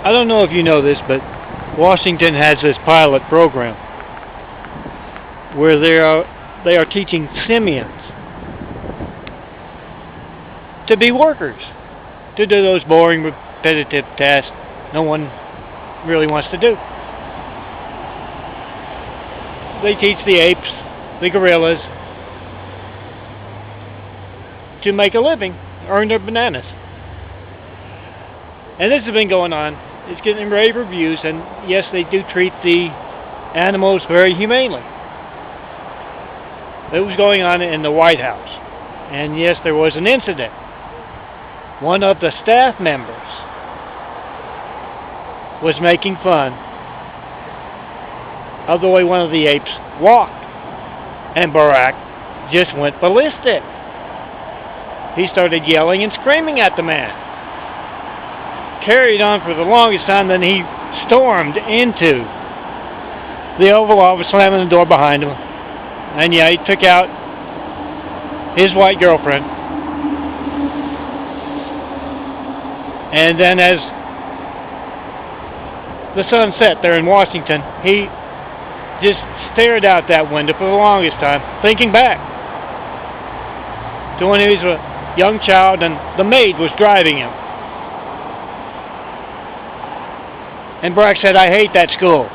I don't know if you know this, but Washington has this pilot program where they are teaching simians to be workers, to do those boring, repetitive tasks no one really wants to do. They teach the apes, the gorillas, to make a living, earn their bananas. And this has been going on. It's getting rave reviews, and yes, they do treat the animals very humanely. It was going on in the White House, and yes, there was an incident. One of the staff members was making fun of the way one of the apes walked, and Barack just went ballistic. He started yelling and screaming at the man. Carried on for the longest time, then he stormed into the Oval Office, slamming the door behind him. And yeah, he took out his white girlfriend. And then as the sun set there in Washington, he just stared out that window for the longest time, thinking back to when he was a young child and the maid was driving him. And Barack said, "I hate that school."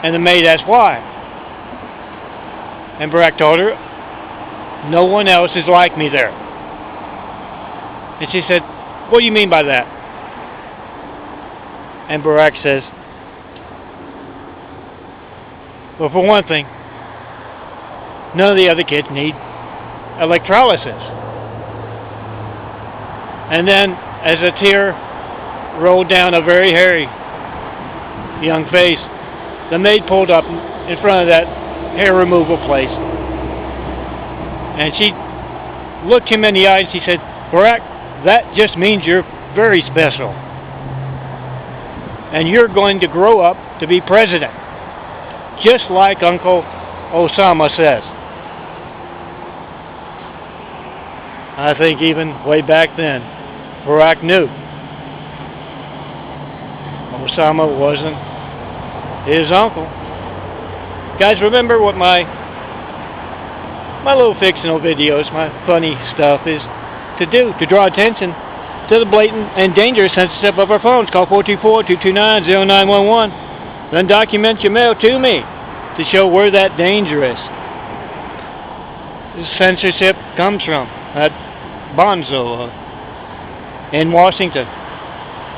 And the maid asked why. And Barack told her, "No one else is like me there." And she said, "What do you mean by that?" And Barack says, "Well, for one thing, none of the other kids need electrolysis." And then, as a tear rolled down a very hairy young face, the maid pulled up in front of that hair removal place. And she looked him in the eye and she said, "Barack, that just means you're very special. And you're going to grow up to be president, just like Uncle Osama says." I think even way back then, Barack knew Osama wasn't his uncle. Guys, remember what my little fictional videos, my funny stuff is to do, to draw attention to the blatant and dangerous censorship of our phones. Call 424-229-0911. Then document your mail to me to show where that dangerous censorship comes from at Bonzo in Washington.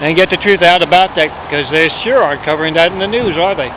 And get the truth out about that, because they sure aren't covering that in the news, are they?